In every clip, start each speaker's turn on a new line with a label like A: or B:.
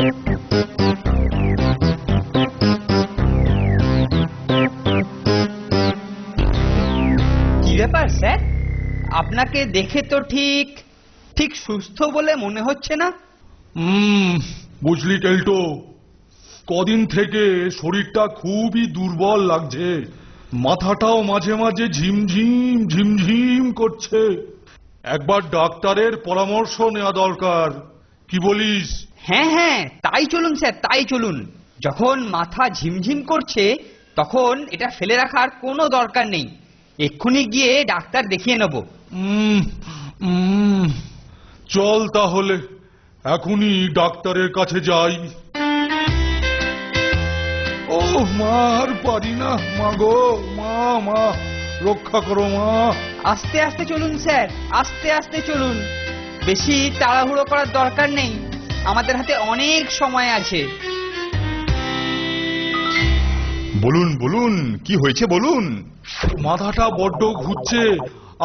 A: কি ব্যাপার স্যার, আপনাকে দেখে তো ঠিক ঠিক সুস্থ বলে মনে হচ্ছে না।
B: বুঝলি কেল্টো, কদিন থেকে শরীরটা খুবই দুর্বল লাগছে, মাথাটাও মাঝে মাঝে ঝিমঝিম ঝিমঝিম করছে। একবার ডাক্তারের পরামর্শ নেওয়া দরকার, কি বলিস?
A: হ্যাঁ হ্যাঁ, তাই চলুন স্যার, তাই চলুন। যখন মাথা ঝিমঝিম করছে তখন এটা ফেলে রাখার কোনো দরকার নেই, এক্ষুনি গিয়ে ডাক্তার দেখিয়ে নেব।
B: চল তাহলে এখনই ডাক্তারের কাছে যাই। ও মা, আর পারি না, মা গো, মা মা রক্ষা করো মা।
A: আস্তে আস্তে চলুন স্যার, আস্তে আস্তে চলুন, বেশি তাড়াহুড়ো করার দরকার নেই, আমাদের হাতে অনেক সময় আছে।
C: বলুন বলুন, কি হয়েছে বলুন।
B: মাথাটা বড্ড ঘুরছে,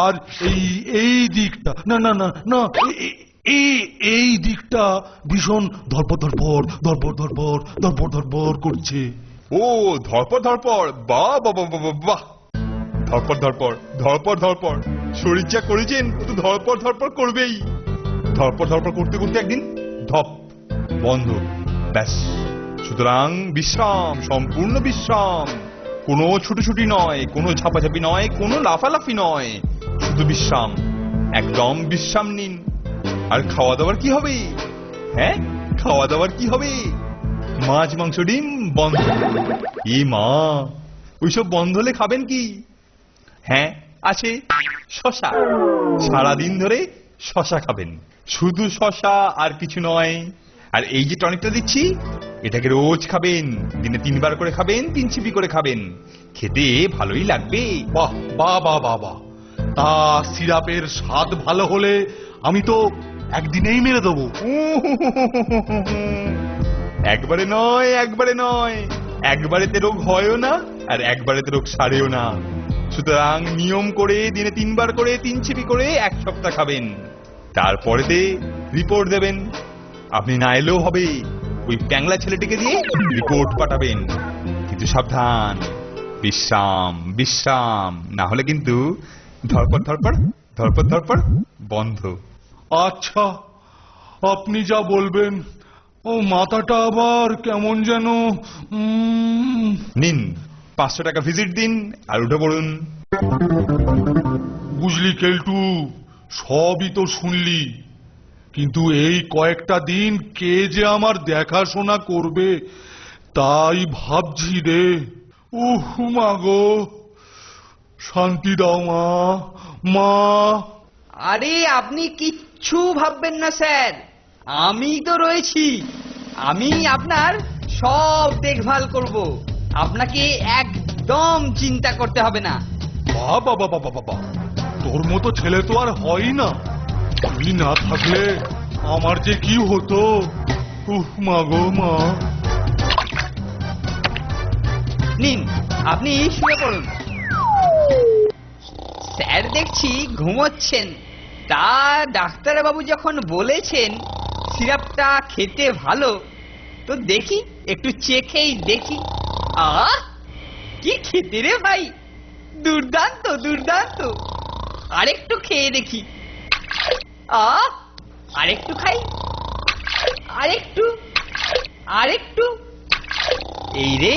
B: আর এই এই দিকটা, না না না না, এই দিকটা ভীষণ ধরপড় ধরপড় ধরপড় ধরপড় ধরপড় ধরপড় করছে।
C: ও ধরপড় ধরপড়, বাহ বাহ বাহ বাহ, ধরপড় ধরপড় ধরপড় ধরপড়, শরীর যা করেছেন ও তো ধরপড় ধরপড় করবেই। ধরপড় ধরপড় করতে করতে একদিন ধপ বন্ধ, ব্যাস। সুতরাং বিশ্রাম, সম্পূর্ণ বিশ্রাম, কোনো ছুটোছুটি নয়, কোনো ঝাপাঝাপি নয়, কোনো লাফালাফি নয়, শুধু বিশ্রাম, একদম বিশ্রাম নিন। আর খাওয়া দাওয়ার কি হবে? হ্যাঁ, খাওয়া দাওয়ার কি হবে? মাছ মাংস ডিম বন্ধ। এ মা, ওইসব বন্ধ হলে খাবেন কি? হ্যাঁ আছে, শশা। সারাদিন ধরে শশা খাবেন, শুধু শশা, আর কিছু নয়। আর এই যে টনিকটা দিচ্ছি, এটাকে রোজ খাবেন, দিনে 3 বার করে খাবেন, 3 ছিপি করে খাবেন, খেতে ভালোই লাগবে।
B: বাহ বাহ বাহ বাহ বাহ, তা সিরাপের স্বাদ ভালো হলে আমি তো একদিনেই মেরে দেবো।
C: একবারে নয়, একবারে নয়, একবারেতে রোগ হয়ও না, আর একবারেতে রোগ সারেও না। সুতরাং নিয়ম করে দিনে 3 বার করে 3 ছিপি করে 1 সপ্তাহ খাবেন, তারপরেতে রিপোর্ট দেবেন। আপনি না এলেও হবে, ওই প্যাংলা ছেলেটিকে দিয়ে রিপোর্ট পাঠাবেন। কিন্তু সাবধান, বিশ্রাম বিশ্রাম, না হলে কিন্তু ধরপড় ধরপড় ধরপড় ধরপড় বন্ধ।
B: আচ্ছা, আপনি যা বলবেন। ও মাথাটা আবার কেমন যেন।
C: নিন 500 টাকা ভিজিট দিন, আর উঠে পড়ুন।
B: বুঝলি কেলটু, সবই তো শুনলি, কিন্তু এই কয়েকটা দিন কে যে আমার দেখাশোনা করবে তাই ভাবছি রে। উহ মা গো, শান্তি দাও মা, মা।
A: আরে আপনি কিচ্ছু ভাববেন না স্যার, আমি তো রয়েছি, আমি আপনার সব দেখভাল করব, আপনাকে একদম চিন্তা করতে হবে না।
B: বাবা বাবা বাবা, তোর মতো ছেলে তো আর হয় না, তুই না থাকলে আমার যে কি হতো। উহ মা গো মা।
A: নিন, আপনি শুয়ে পড়ুন। স্যার দেখছি ঘুমোচ্ছেন, তা ডাক্তারবাবু যখন বলেছেন সিরাপটা খেতে ভালো, তো দেখি একটু চেখেই দেখি। আহ, কি খেতে রে ভাই, দুর্দান্ত দুর্দান্ত। আরেকটু খেয়ে দেখি। আহ, আরেকটু খাই, আরেকটু, আরেকটু। এই রে,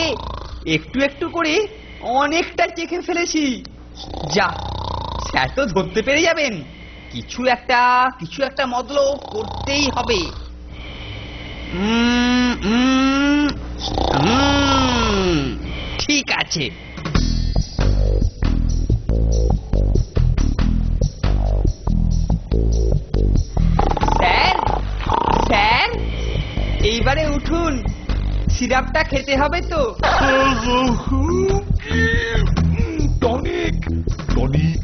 A: একটু একটু করে অনেকটা চেখে ফেলেছি। যা, স্যার তো ধরতে পেরে যাবেন, কিছু একটা মতলব করতেই হবে। ঠিক আছে। স্যার স্যার, এইবারে উঠুন, সিরাপটা খেতে হবে তো।
B: টনিক টনিক,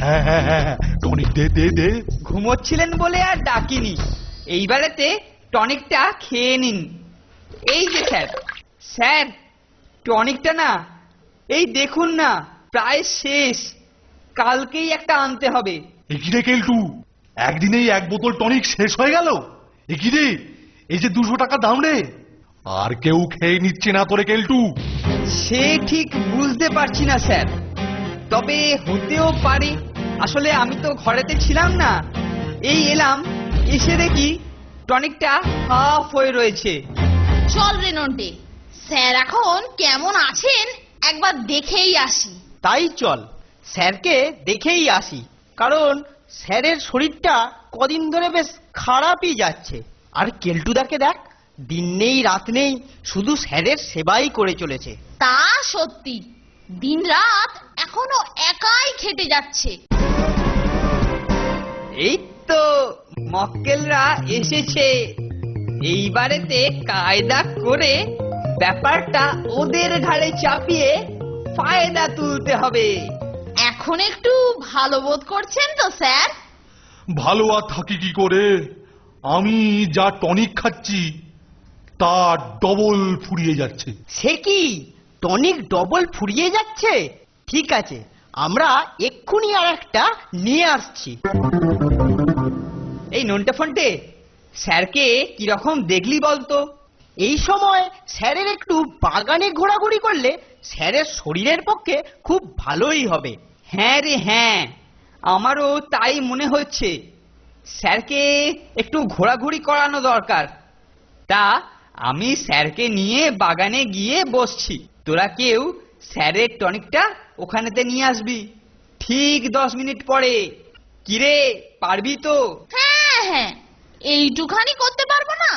B: হ্যাঁ হ্যাঁ হ্যাঁ, টনিক দে দে দে।
A: ঘুমোচ্ছিলেন বলে আর ডাকিনি, এইবারেতে টনিকটা খেয়ে নিন। এই যে স্যার, স্যার টনিকটা না, এই দেখুন না, প্রায় শেষ, কালকেই একটা আনতে হবে।
B: একি রে কেলটু, একদিনেই 1 বোতল টনিক শেষ হয়ে গেল? একি রে, এই যে 200 টাকা দাম রে, আর কেউ খেয়ে নিচ্ছে না তোরে কেলটু?
A: সে ঠিক বুঝতে পারছি না স্যার, তবে হতেও পারে। আসলে আমি তো ঘরেতে ছিলাম না, এই এলাম, এসে দেখি টনিকটা হাফ হয়ে রয়েছে।
D: চল রে নন্টে, স্যার এখন কেমন আছেন একবার দেখেই আসি।
E: তাই চল, স্যারকে দেখেই আসি, কারণ স্যারের শরীরটা কদিন ধরে বেশ খারাপই যাচ্ছে। আর কেলটুদাকে দেখ, দিন নেই রাত নেই শুধু স্যারের সেবাই করে চলেছে।
D: তা সত্যি, দিনরাত এখনো একাই খেটে যাচ্ছে।
A: এই তো মক্কেলরা এসেছে, এইবারেতে কায়দা করে ব্যাপারটা ওদের ঘাড়ে চাপিয়ে ফায়দা তুলতে হবে।
D: এখন একটু ভালো বোধ করছেন তো স্যার?
B: ভালো আর থাকি কি করে, আমি যা টনিক খাচ্ছি তা ডবল ফুরিয়ে যাচ্ছে।
E: সে কি, টনিক ডবল ফুরিয়ে যাচ্ছে? ঠিক আছে, আমরা এক্ষুনি আর একটা নিয়ে আসছি।
A: এই নন্টে ফন্টে, স্যারকে কিরকম দেখলি বলতো?
E: এই সময় স্যারের একটু বাগানে ঘোরাঘুরি করলে স্যারের শরীরের পক্ষে খুব ভালোই হবে।
A: হ্যাঁ রে হ্যাঁ, আমারও তাই মনে হচ্ছে, স্যারকে একটু ঘোরাঘুরি করানো দরকার। তা আমি স্যারকে নিয়ে বাগানে গিয়ে বসছি, তোরা কেউ স্যারের টনিকটা ওখানেতে নিয়ে আসবি ঠিক 10 মিনিট পরে। কিরে, পারবি তো?
D: হ্যাঁ হ্যাঁ, এইটুখানি করতে পারবো না?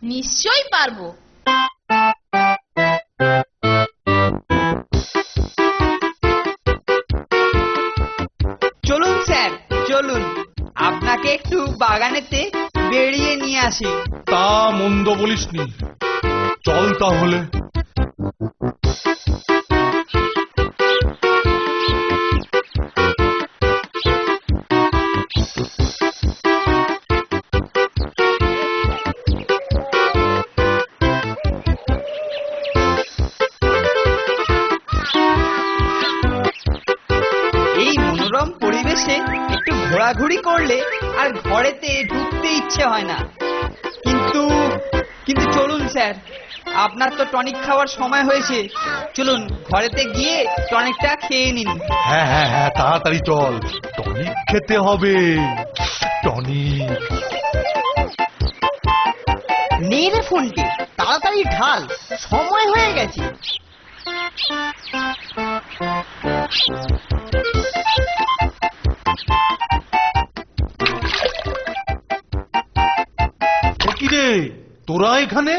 D: নিশ্চয়ই পারবো।
A: চলুন স্যার, চলুন, আপনাকে একটু বাগানেতে বেরিয়ে নিয়ে আসি।
B: তা মন্দ বলিসনি, চল তাহলে।
A: এই মনোরম পরিবেশে একটু ঘোরাঘুরি করলে আর ঘরেতে ঢুকতে ইচ্ছে হয় না। কিন্তু কিন্তু চলুন স্যার, আপনার তো টনিক খাওয়ার সময় হয়েছে, চলুন ঘরেতে গিয়ে টনিকটা খেয়ে নিন।
B: হ্যাঁ হ্যাঁ হ্যাঁ, তাড়াতাড়ি চল, টনিক খেতে হবে। টনিক
E: নে রে ফোনটি, তাড়াতাড়ি ঢাল, সময় হয়ে গেছে।
B: কি রে, তোরা এখানে?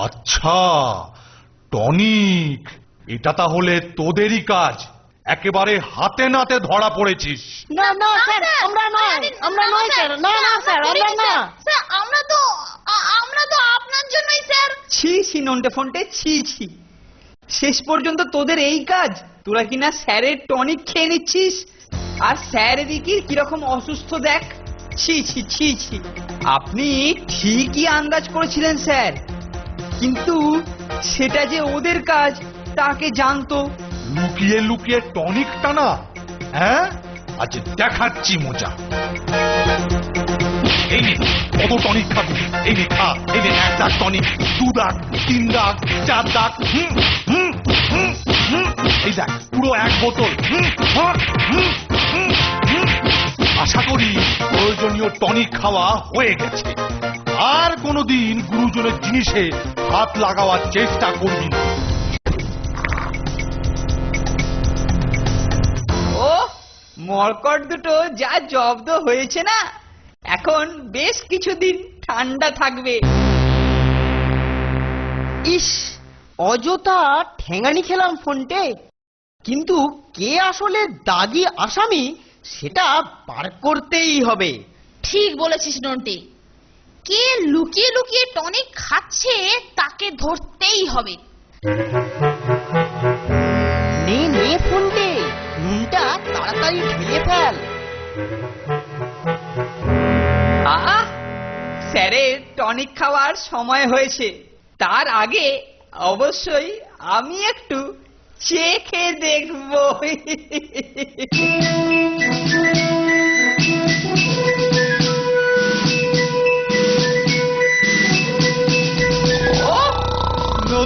B: আচ্ছা, টনিক, এটা তাহলে তোদেরই কাজ, একেবারে হাতে নাতে ধরা পড়েছিস।
E: না না স্যার, আমরা নয়, আমরা নয় স্যার, না না স্যার, আমরা না।
D: স্যার, আমরা তো আপনার জন্যই স্যার।
A: ছি ছি নন্টে ফন্টে, ছি ছি, শেষ পর্যন্ত তোদের এই কাজ? তোরা কিনা স্যারের টনিক খেয়ে নিচ্ছিস, আর স্যার এদিকে কিরকম অসুস্থ দেখ। ছি ছি ছি ছি, আপনি ঠিকই আন্দাজ করেছিলেন স্যার, কিন্তু সেটা যে ওদের কাজ তাকে জানতো।
B: লুকিয়ে লুকিয়ে টনিক টানা, হ্যাঁ? আজ দেখাচ্ছি মজা। এই নে, কত টনিক খাবি? এই নে খা, এই নে 1 দাগ টনিক, 2 দাগ, 3 দাগ, 4 দাগ, এই দেখ পুরো 1 বোতল। আশা করি প্রয়োজনীয় টনিক খাওয়া হয়ে গেছে। আর কোনোদিন গুরুজনের জিনিসে হাত লাগাবার চেষ্টা করবি না।
A: ও মরকট দুটো যা জব্দ হয়েছে না, এখন বেশ কিছুদিন ঠান্ডা থাকবে।
E: ইস, অযথা ঠেঙানি খেলাম ফোনটে, কিন্তু কে আসলে দাগি আসামি সেটা বার করতেই হবে।
D: ঠিক বলেছিস নন্টে, কে লুকিয়ে লুকিয়ে টনিক খাচ্ছে তাকে ধরতেই হবে।
E: নে নে ফোনটে, নুনটা তাড়াতাড়ি ঢেলে ফেল।
A: আহ, স্যারের টনিক খাওয়ার সময় হয়েছে, তার আগে অবশ্যই আমি একটু চেখে দেখব।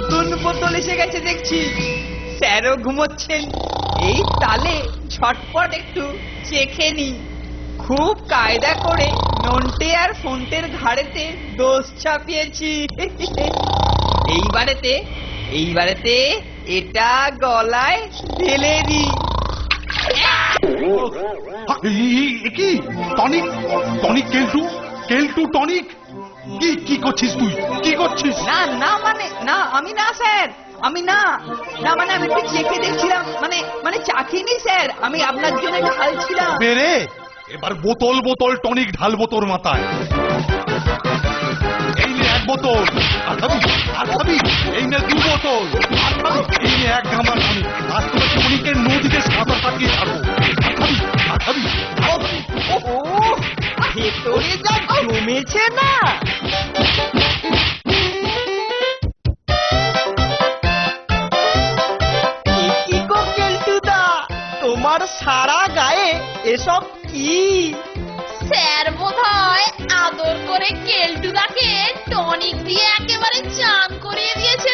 A: নতুন বোতল এসে গেছে দেখছি। স্যারও ঘুমোচ্ছেন, এই তালে ঝটপট একটু চেখে নি। খুব কায়দা করে নন্টে আর ফোনটের ঘাড়েতে দোষ চাপিয়েছি। এইবারেতে এটা গলায় ঢেলে দি।
B: কি tonic? Tonic Keltu? Keltu tonic? কি করছিস তুই? কি করছিস?
A: না না মানে না, আমি না স্যার, আমি না না মানে আমি একটু চেখে দেখছিলাম, মানে চাখিনি স্যার, আমি আপনার জন্য ঢালছিলাম।
B: বেরে, এবার বোতল বোতল টনিক ঢালবো তোর মাথায়। এই নে 1 বোতল, আর খাবি, এই নে 2 বোতল, আর খাবি, এই নে 1 ঘামা খাবি। আজ তোর টনিকের নদীতে সাঁতার কাটিয়ে খাবো। আর খাবি।
A: ও ভেতরে যা জমেছে না।
E: কি গো কেলটুদা, তোমার সারা গায়ে এসব কি?
D: স্যার বোধহয় আদর করে কেলটুদাকে টনিক দিয়ে একেবারে চান করিয়ে দিয়েছে